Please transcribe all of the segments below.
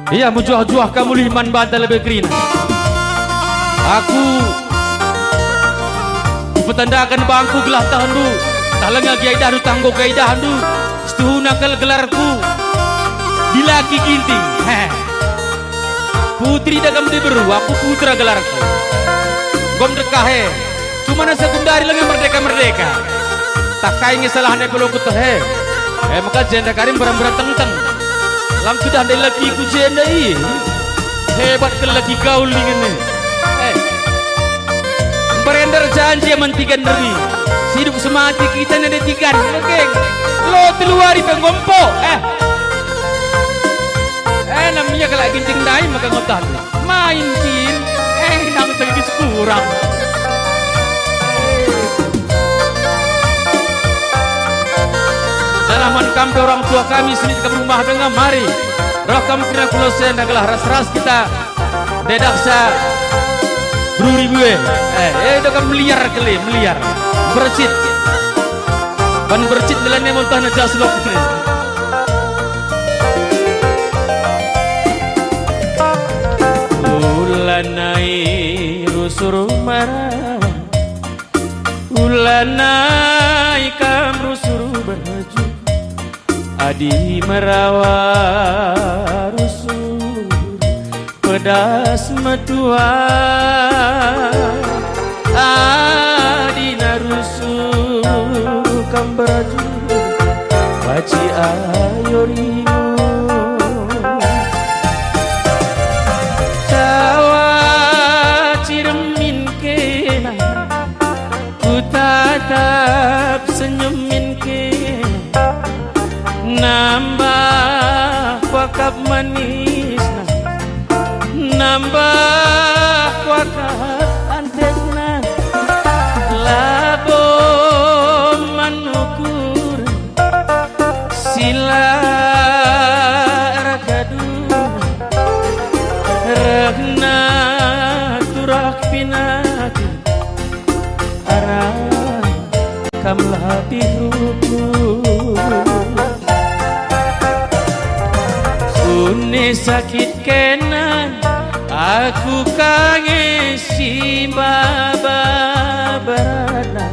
Iya mujuah-juah kamu liman bantal lebih kerina. Aku petandakan bangku gelah tahandu. Talanga gaidah du tanggo gaidah du. Setuhu nakal gelarku. Dilaki ginting. Putri dagam diberu, aku putra gelarku. Gom dekahe. Cuma nasa gundari lagi merdeka-merdeka. Tak kainnya salahnya kalau ku teh. Maka jenda karim beram-beram teng-teng. Lang sudah ada lagi ku jenda ini. Hebat ke lagi gaul ini. Berendar janji mentikan diri. Hidup semati kita nade tikan. Geng. Lo teluari penggompo. Namanya kalau ginting dai maka ngotan. Main kin. Nang tegis kurang. Dalaman kami orang tua kami selit ke rumah dengan mari. Roh kami kena kulosen adalah ras-ras kita. Dedaksa beruri gue. Itu kan meliar kali, meliar. Bercit. Ban bercit melannya muntah na jaslok ni. Ulanai rusur marah. Ulanai kam rusur baju. Adi merawat rusur pedas medua. Adi narusur kambaraju baci ayorimu. Tawa ciremin kena ku tatap senyumin kena. Nambah wakap manis nambah wakap antekna labo manukur sila rakadu regna turak pinati arah kamlah biruku. Une sakit kena aku kangen si baba berada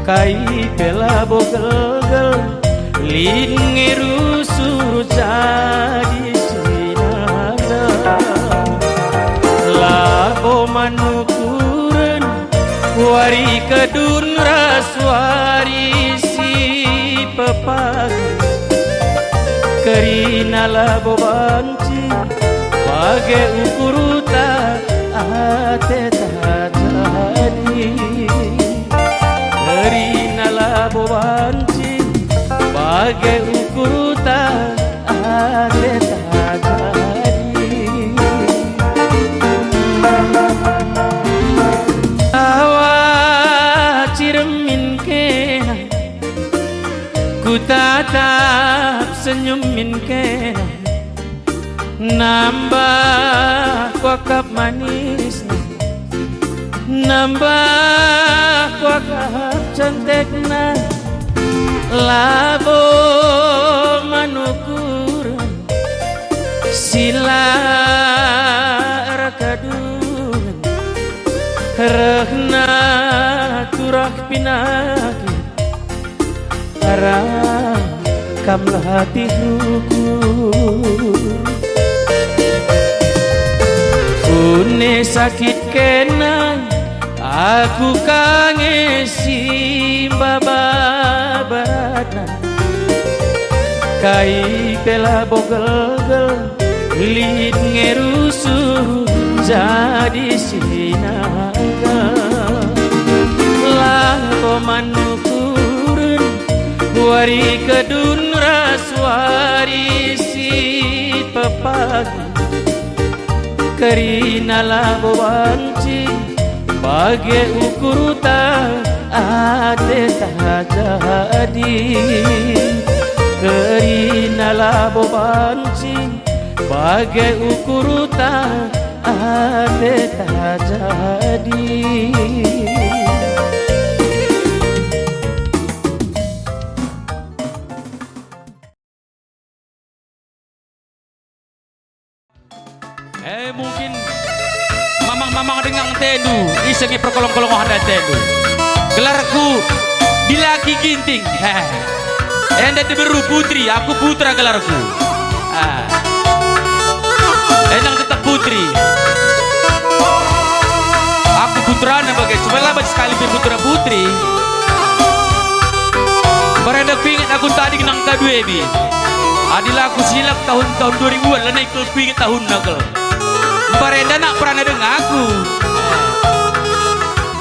kai pela bogel lingiru suruh jadi sinada labo manukuren wari kedun raswari si pepagi kerina labo banci bagai ukuruta ate tak jadi kerina labo banci bagai ukuruta ate tak jadi awak ciremin kena ku tatap senyumin kena nambah wakap manis nambah wakap cantikna labo manukur sila rakadun regna turak pinaki arah kamlah hatiku. Une sakit kena aku kangen si baba berada kai pela bogel lid ngerusu jadi sinaga lah komanukurun wari kedun raswari si pepagi kerina labo banci bagai ukuruta ate tak jadi kerina labo banci bagai ukuruta ate tak jadi. mamang dengan tendu isengi perkolong-kolong ada tendu gelarku dilaki ginting enda diberu putri aku putra gelarku endang tetap putri aku putranya bagai cuma lama sekali putra putri berada pingin aku tadi nang kadue bi adilah aku silap tahun 2000-an lah naik pingin tahun nakal berada nak pernah dengan aku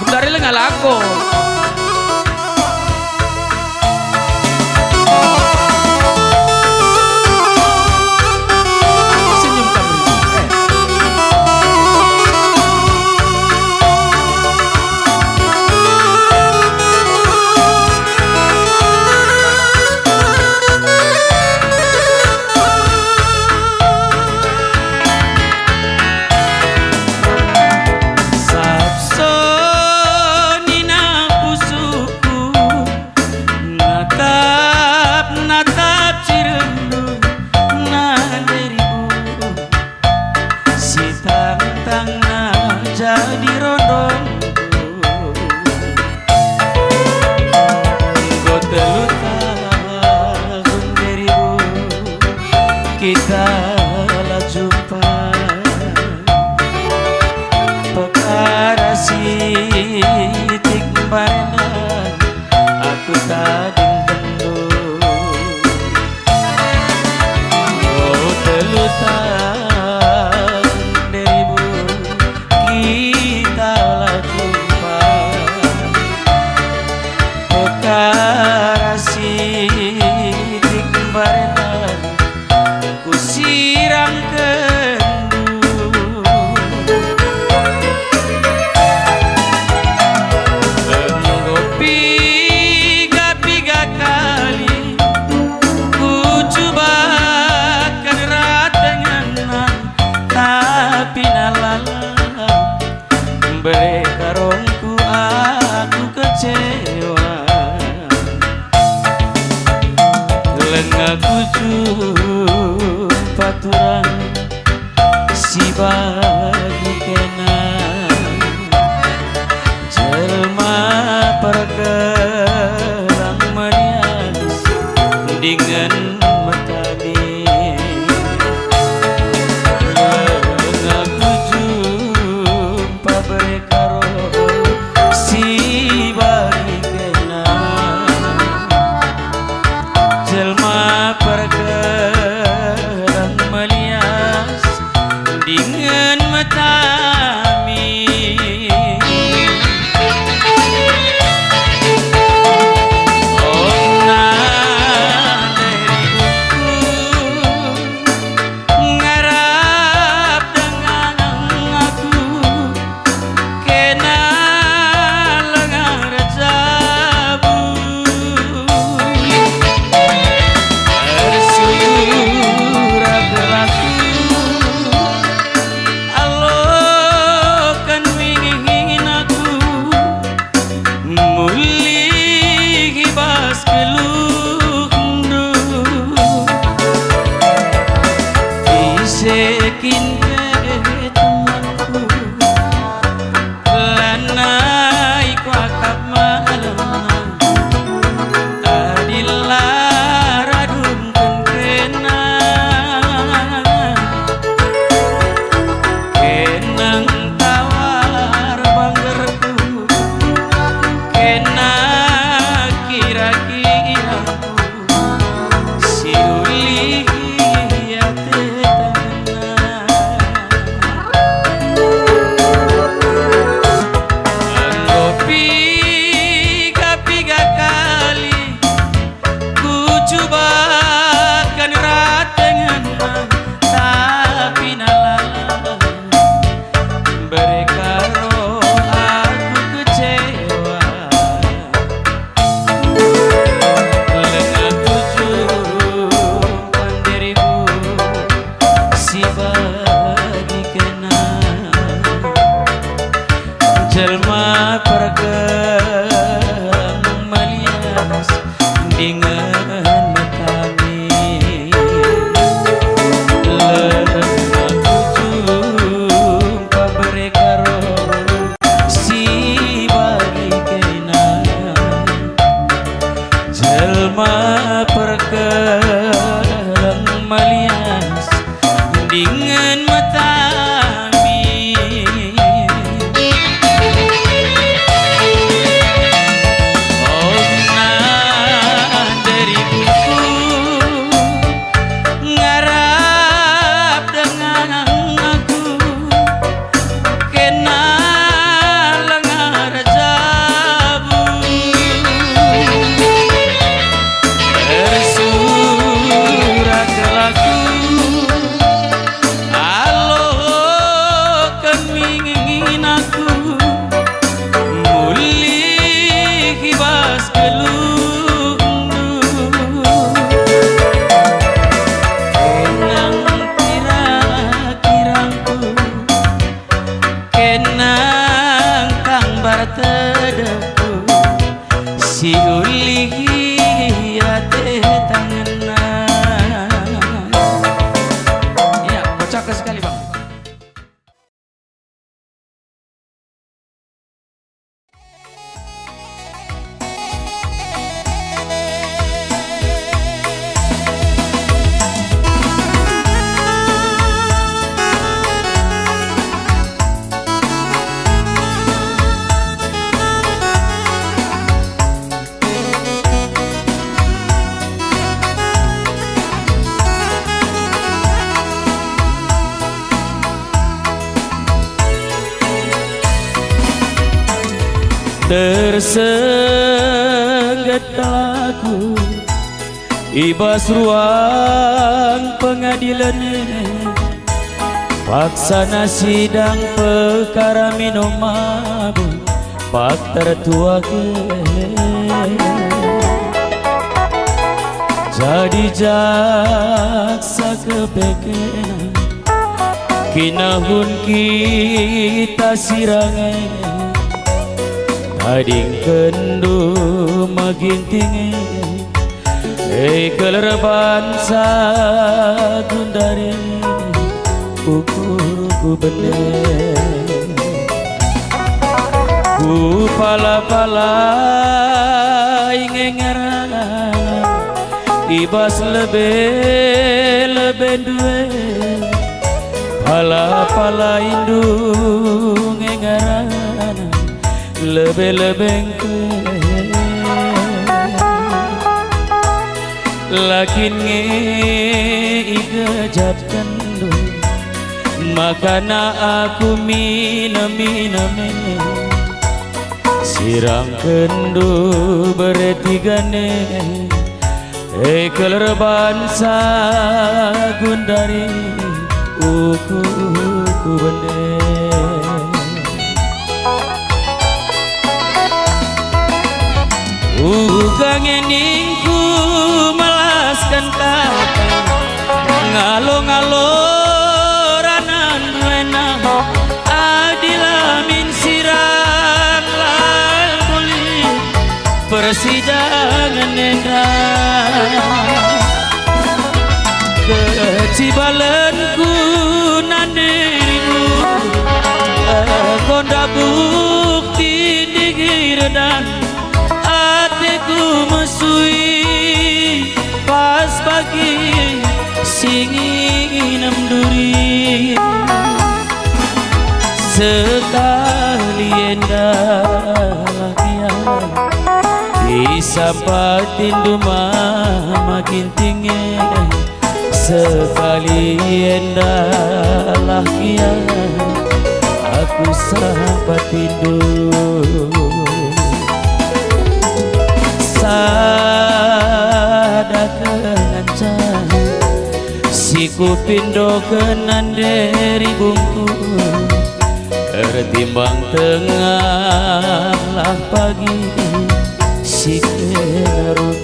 dari lengan aku jadi rondong kau tahun dirimu kita lah jumpa perkara sitik barenang aku tadi tentu kau tahun dirimu kita lah jumpa perkara sidik barenang ku siram kendu ngopi tiga kali ku coba kan ratengan tapi nalala berkarongku aku kecewa lengaku jumpa turang si bagi kena jelma pergelang menias dengan metani lengaku jumpa berkaro si bagi kena jelma pergelang melias dengan tedeku si uli rate tangenna. Ya, kocak sekali bang. Tersengat laku ibas ruang pengadilan, paksana sidang perkara minum mabuk pak tertua ke jadi jaksa kepekenan kinahun kita sirangan ading kendu makin tinggi kelerban sagundare ukur bener ku pala-pala ingengarana ibas lebih duwe pala-pala indung ngengarana lebih lakin ngejat kendu makana aku minum sirang kendu beretigane kelerban sagundari uku bener. Kangeningku melaskan kata ngalo-ngaloranan duena adilamin sirang lalboli persidangan endah kecibalanku nandirimu konda bukti digirdan hatiku mesui pas pagi singin duri sekali endah disapa tindu makin tinggi sekali endah aku sapa tidur sada kenancan siku pindo kenan dari bungku tertimbang tengah lah pagi si kenaruku.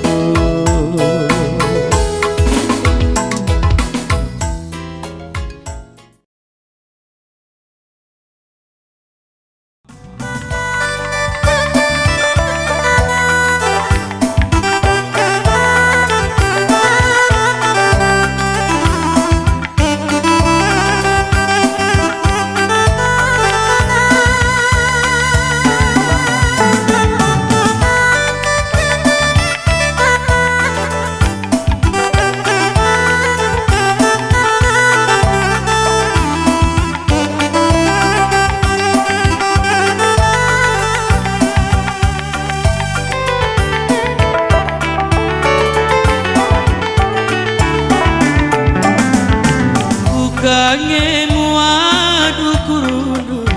Kangemu adu kurundu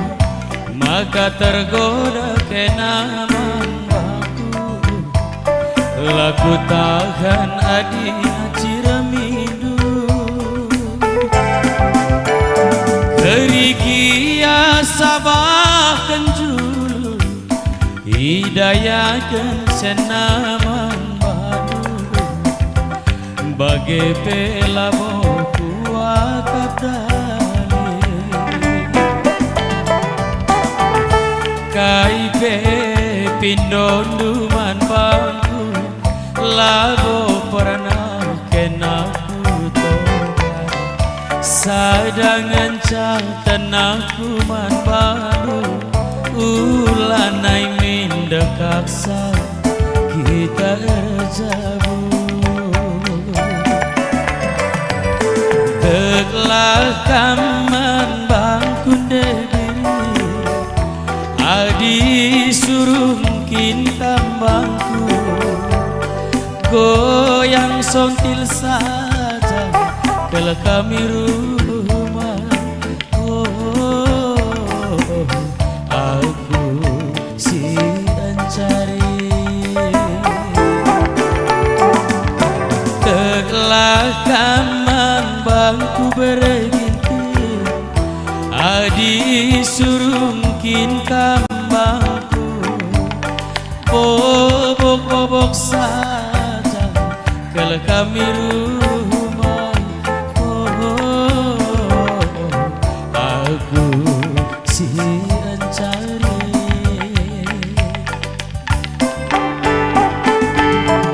maka tergoda kena mambaku laku tahan adi ciramidu kerikia sabah kenjulu hidayakan senaman baru bagai pelabo Kaipe pindonduman bangku lago pernah kenaku toga sadangan tenaku man baru ulanai mindekaksa kita erjabu teklah kaman bangku adi suruh kintambangku goyang sontil saja kalau kami rumah aku si ancari telah kaman bangku berginti adi suruh kambangku bobok-bobok saja kalau kami rumah aku si ancari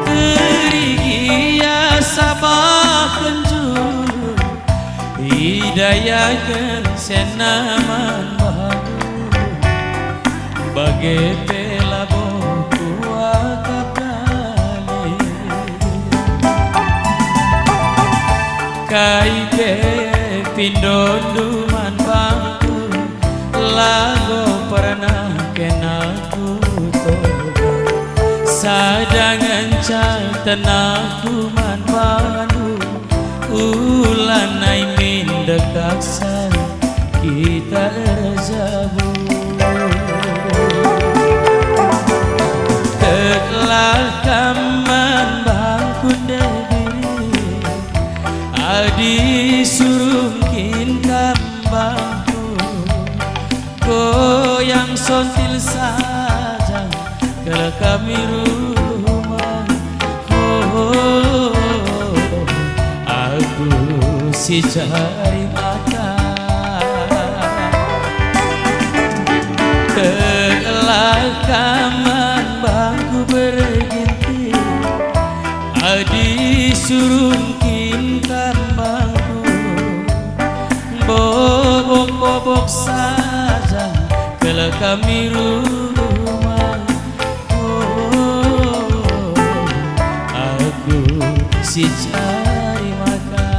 terigia sabah penjuru hidayakan senaman bagai pelabon kuat kali kaipe pindonduman bangku lago pernah kenaku toga sadangan tenaku man baru ulanai mindekaksa kita erjabu telah kaman bangku debiri adi suruh kambangku goyang sontil saja kalau kami rumah aku si cari makan telah kaman bangku berginti adi suruh kambangku bobok-bobok saja kalau kami rumah aku si cari makan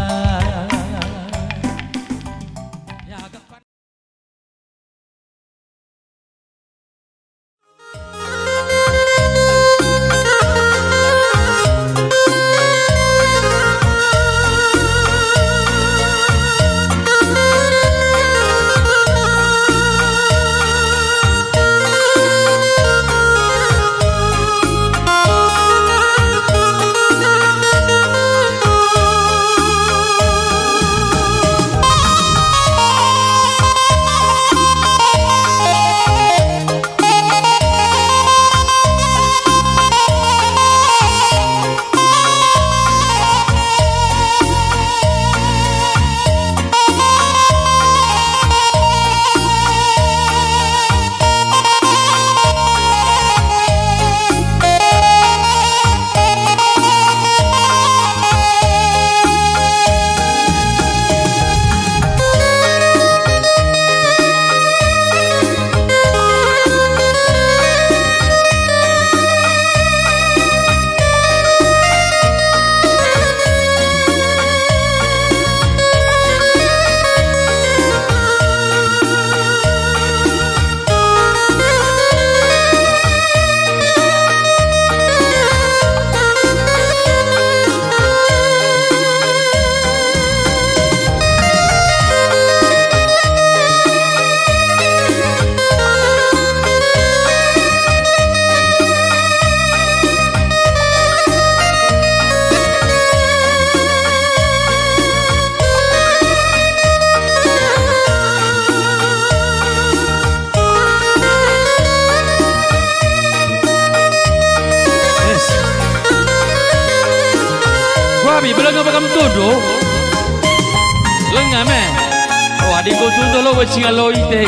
Bilang apa kamu tuduh? Lengah meh. Oh adik kau tuduh lo wajib lo itu.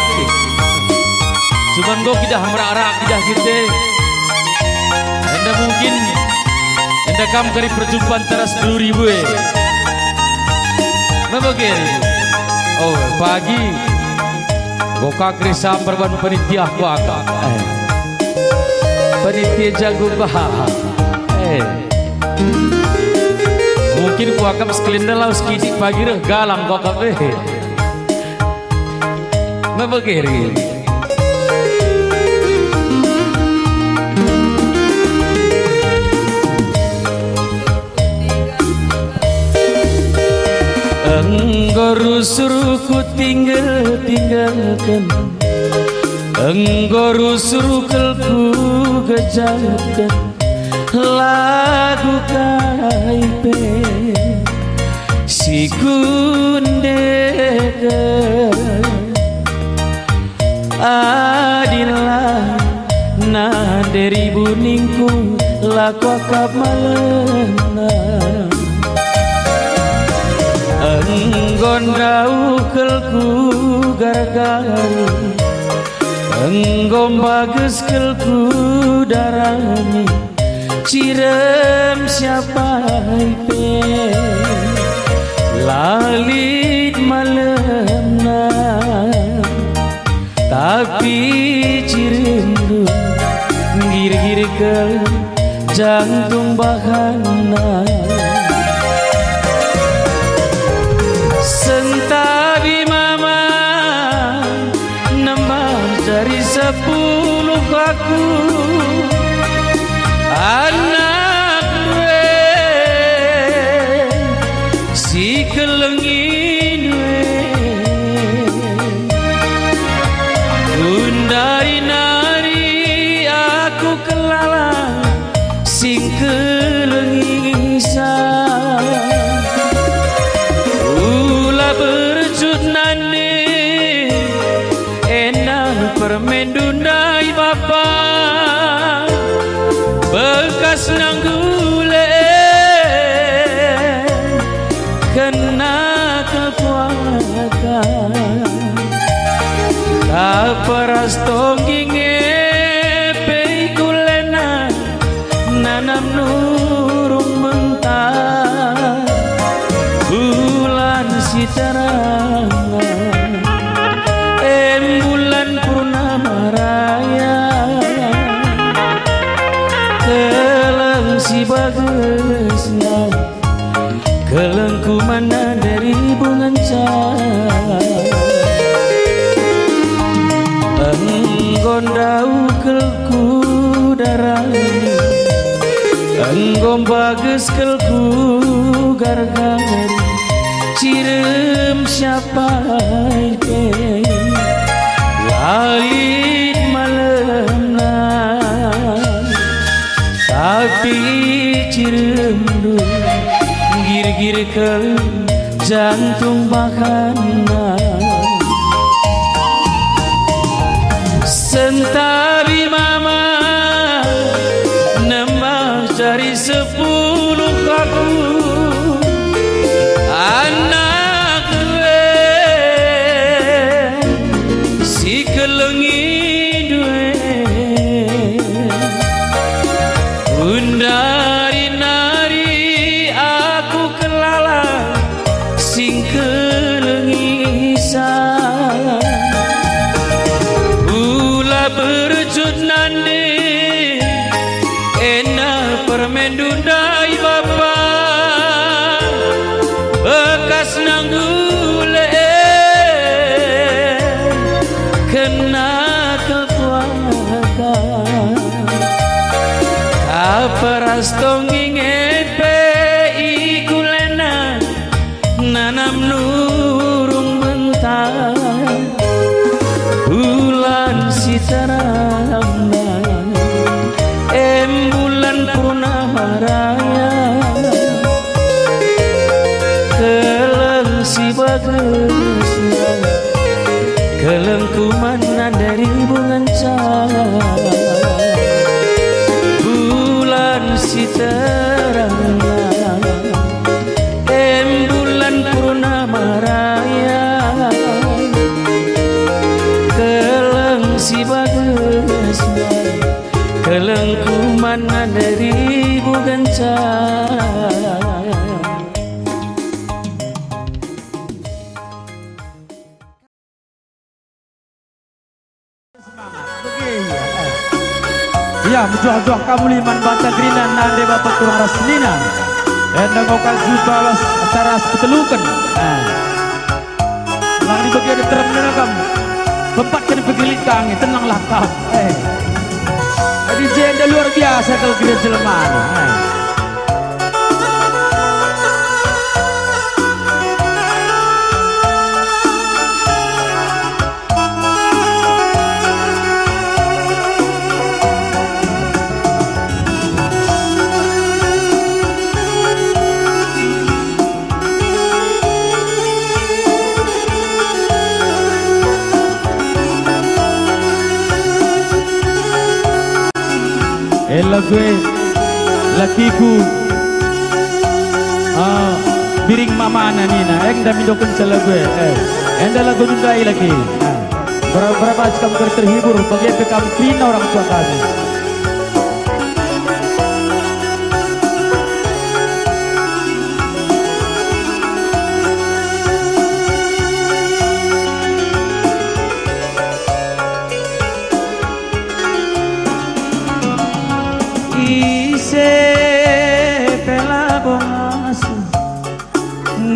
Cuman go kita hamra-ara kita kita. Anda mungkin anda kam kari perjumpaan teras 2000 Apa kiri? Oh pagi Goka krisa perban panitia ku akak. Panitia jago bahar. Mungkin ku akak sekelindar lau sekidik pagi reh galam ku akak Apa kiri? Engkau suruh ku tinggalkan, engkau suruh ku gejalkan lagu kaipe si kundega adilah na dari buningku laku akap malena Enggondau kelku gargari Enggom bagus kelku darani Cirem siapa ipe Lalit malemna Tapi cirindu Gir-gir ke jantung bahana Sentabi mama nambah dari 10 aku anak gue si kelengin undari nari aku kelala sing kelengisan permendunai bapa bekas nanggule kena kepuakan tak peras tongginge peikulena nanam nurung mentah bulan sitarangan bulan purnama raya keleng si bagusnya kelengku mana dari bunganca enggondau kelku darani enggom bagus kelku gargari cirem siapa ipe Lalit malemna tapi cirendu gir-gir ke jantung bahana Sentabi mama nambah dari 10 aku anak gue si kelengi due undari nari aku kelala sing kelengisan ula berjut nande enak permendundai bapa bekas nanggule kena kepuakan kaperas tongging epe ikulena nanam nurung mentah bulan sitaramna bulan purnama raya keleng si bagusnya kelengku mana dari bunganca bulan sitaramna pesuai kelengkuman dari bugencar. Ya, menjual-jual kamu liman bata grinan nande bapak kurang rasnina. Endang okal jubalas acara sepetelukan. Lang di bagian terang nana kamu. Tempat kena pegilit kangi, tenanglah kamu. Jadi jenda luar biasa kalau kira jelemana. Lagu lakiku biring mama nina eng dami dokun lagu enda lagu nundai lagi berapa kamu terhibur bagi kamu pina orang tua kami.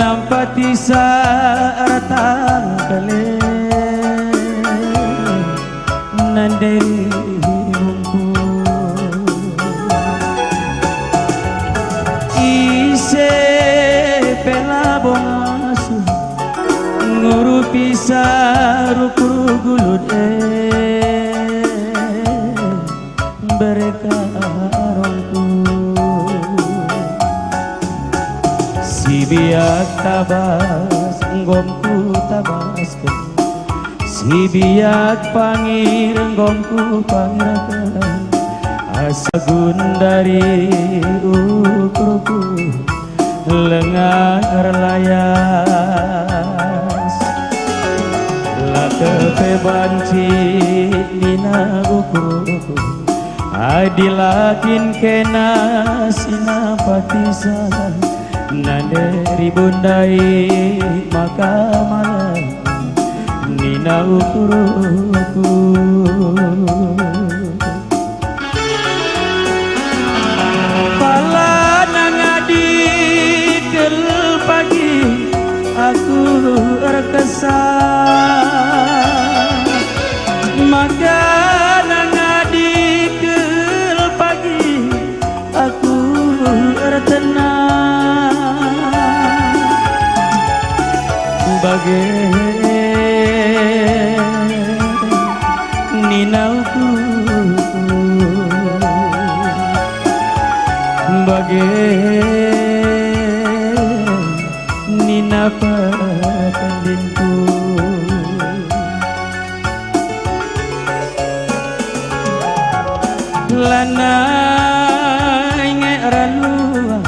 Nampati saaratan kale nanderi mungku ise pelabongasu ngurupi sarukuru gulut mereka rongku si biak tabas nggomku tabaskan si biak pangir nggomku pangirakan asa gundari ukuruku lengar layas lakepe banci nina ukuruku adilakin kena sinapatisan nanderi bundai maka malam nina ukuruku pala nangadi kel pagi aku terkesan maka nangadi kel pagi aku tertenang bagai ninauku bagai nina pandinku lanai ngeralua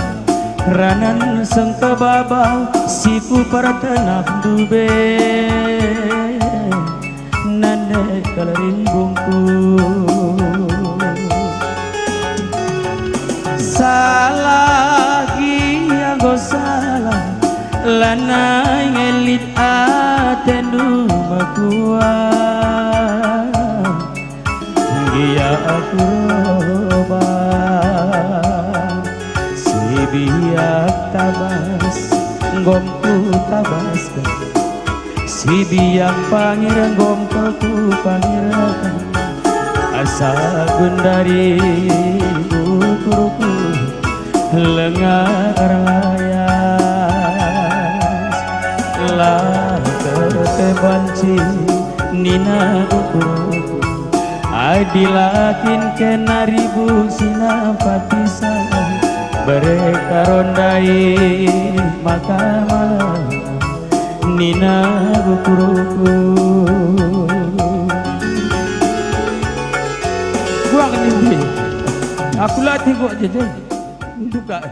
ranan sengka baba sipu paratanah dube nande kalarin bungku salah giago salah lanai ngelit atendu makua gia aku roba biak tabas ngomku tabaskan si biak pangeran ngomku pangeran asa gundari ukuruku lengar layas lah ketebanci nina ukuruku adilakin kena ribu sinapatisan mereka rondai maka malam nina ukuruku buang ini aku latih kok jadi duka